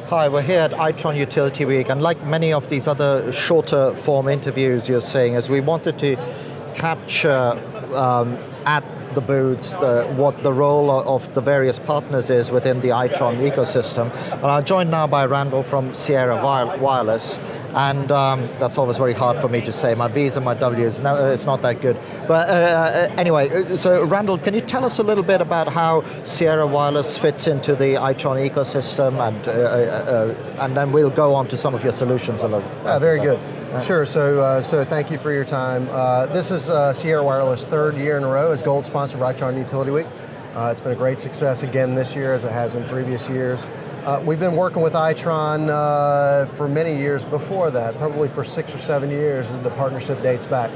Hi, we're here at Itron Utility Week, and like many of these other shorter form interviews you're seeing, is we wanted to capture at the booths what the role of the various partners is within the Itron ecosystem. And I'm joined now by Randall from Sierra Wireless, and that's always very hard for me to say. My V's and my W's, no, it's not that good. But anyway, so Randall, can you tell us a little bit about how Sierra Wireless fits into the Itron ecosystem, and then we'll go on to some of your solutions a little. Very good. Sure, so thank you for your time. This is Sierra Wireless' third year in a row as gold sponsor of Itron Utility Week. It's been a great success again this year as it has in previous years. We've been working with Itron for many years before that, probably for 6 or 7 years as the partnership dates back.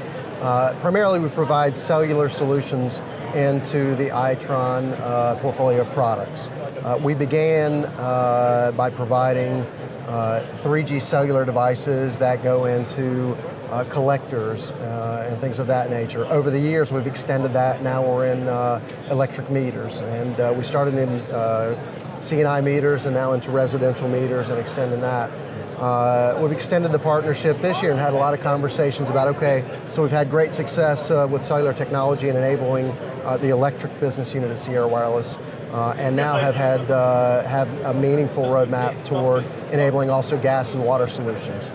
Primarily we provide cellular solutions into the Itron portfolio of products. We began by providing 3G cellular devices that go into collectors and things of that nature. Over the years we've extended that, now we're in electric meters, and we started in C&I meters and now into residential meters and extending that. We've extended the partnership this year and had a lot of conversations about, okay, so we've had great success with cellular technology and enabling the electric business unit at Sierra Wireless, and now have a meaningful roadmap toward enabling also gas and water solutions.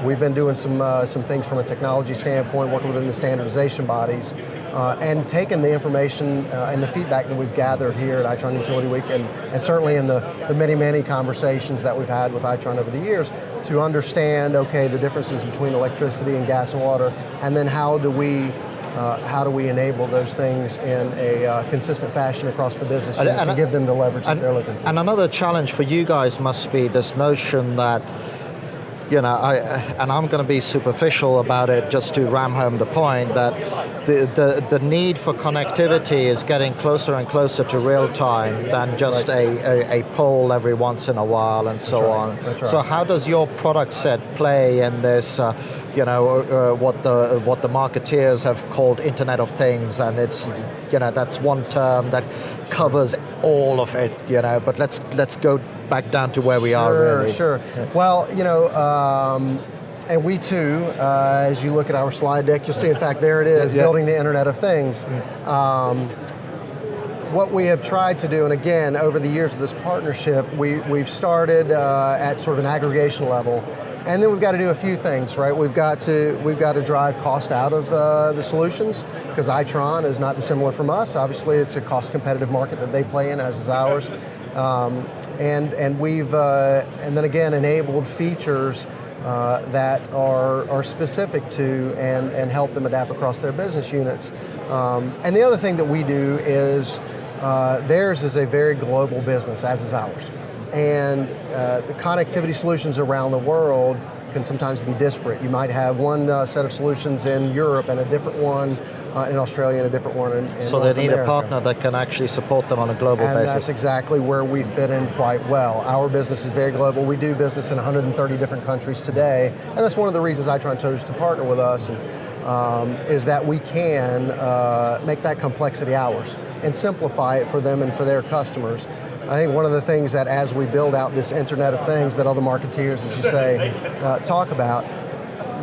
We've been doing some things from a technology standpoint, working within the standardization bodies, and taking the information and the feedback that we've gathered here at Itron Utility Week, and certainly in the many conversations that we've had with Itron over the years, to understand, okay, the differences between electricity and gas and water, and then how do we enable those things in a consistent fashion across the business units and give them the leverage that they're looking for. And another challenge for you guys must be this notion that, you know, I'm going to be superficial about it just to ram home the point, that the need for connectivity is getting closer and closer to real time than just a poll every once in a while and so on. That's right. So how does your product set play in this, what the marketeers have called Internet of Things, and it's, that's one term that covers all of it, but let's go back down to where we are really. Sure. Well, and we too, as you look at our slide deck, you'll see, in fact, there it is, building the Internet of Things. What we have tried to do, and again, over the years of this partnership, we've started at sort of an aggregation level, and then we've got to do a few things, right? We've got to drive cost out of the solutions, because Itron is not dissimilar from us. Obviously, it's a cost-competitive market that they play in, as is ours. And we've and then again enabled features that are specific to and help them adapt across their business units. And the other thing that we do is theirs is a very global business, as is ours. And the connectivity solutions around the world can sometimes be disparate. You might have one set of solutions in Europe and a different one in Australia and a different one in So North they need America. a partner that can actually support them on a global basis. And that's exactly where we fit in quite well. Our business is very global. We do business in 130 different countries today, and that's one of the reasons Itron chose to partner with us, is that we can make that complexity ours and simplify it for them and for their customers. I think one of the things that, as we build out this Internet of Things that other marketeers, as you say, talk about,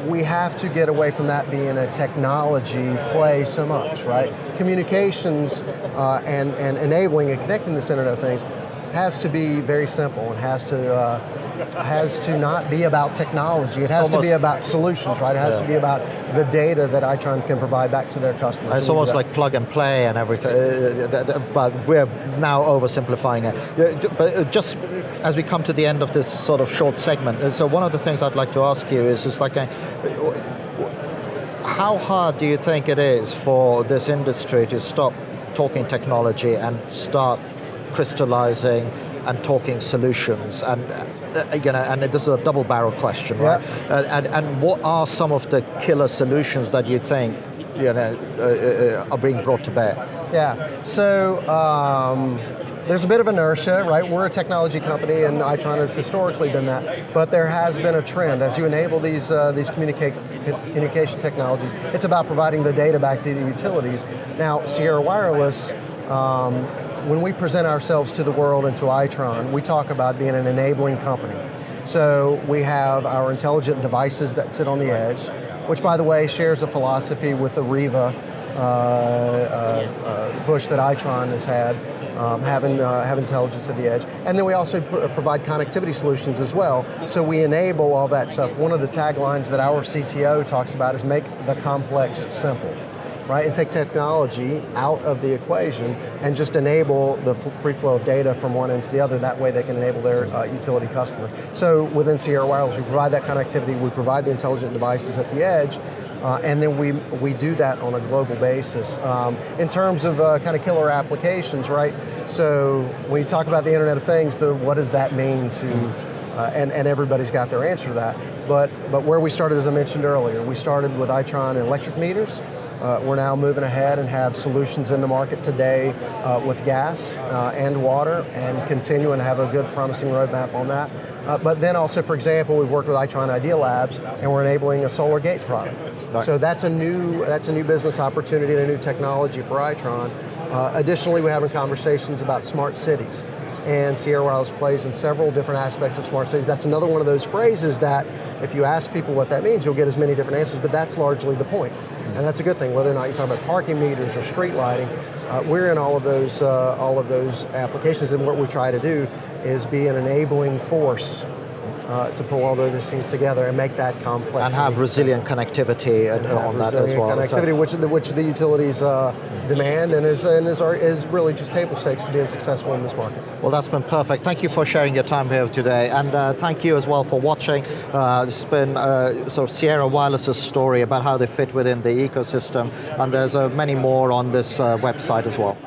we have to get away from that being a technology play so much, right? Communications and enabling and connecting this Internet of Things has to be very simple and has to not be about technology. It has to be about solutions, right? It has to be about the data that Itron can provide back to their customers. It's almost like plug and play and everything, but we're now oversimplifying it. But just as we come to the end of this sort of short segment, so one of the things I'd like to ask you is just like, how hard do you think it is for this industry to stop talking technology and start crystallizing and talking solutions, and and this is a double-barrel question, right? And what are some of the killer solutions that you think are being brought to bear? Yeah. So there's a bit of inertia, right? We're a technology company, and Itron has historically been that. But there has been a trend as you enable these communication technologies. It's about providing the data back to the utilities. Now, Sierra Wireless when we present ourselves to the world and to Itron, we talk about being an enabling company. So we have our intelligent devices that sit on the edge, which, by the way, shares a philosophy with the Riva push that Itron has had, have intelligence at the edge. And then we also provide connectivity solutions as well. So we enable all that stuff. One of the taglines that our CTO talks about is make the complex simple, right? And take technology out of the equation and just enable the free flow of data from one end to the other. That way they can enable their utility customer. So within Sierra Wireless, we provide that connectivity, we provide the intelligent devices at the edge, and then we do that on a global basis. In terms of kind of killer applications, right? So when you talk about the Internet of Things, what does that mean to, and everybody's got their answer to that. But where we started, as I mentioned earlier, we started with Itron electric meters. We're now moving ahead and have solutions in the market today with gas and water, and continue and have a good promising roadmap on that. But then also, for example, we've worked with Itron Idea Labs, and we're enabling a solar gate product. Right. So that's a new business opportunity and a new technology for Itron. Additionally, we're having conversations about smart cities. And Sierra Wireless plays in several different aspects of smart cities. That's another one of those phrases that if you ask people what that means, you'll get as many different answers, but that's largely the point. And that's a good thing, whether or not you're talking about parking meters or street lighting. We're in all of those applications, and what we try to do is be an enabling force to pull all those things together and make that complex. And have resilient connectivity on that as well. Connectivity, which the utilities demand, and is really just table stakes to being successful in this market. Well, that's been perfect. Thank you for sharing your time here today, and thank you as well for watching. This has been sort of Sierra Wireless's story about how they fit within the ecosystem, and there's many more on this website as well.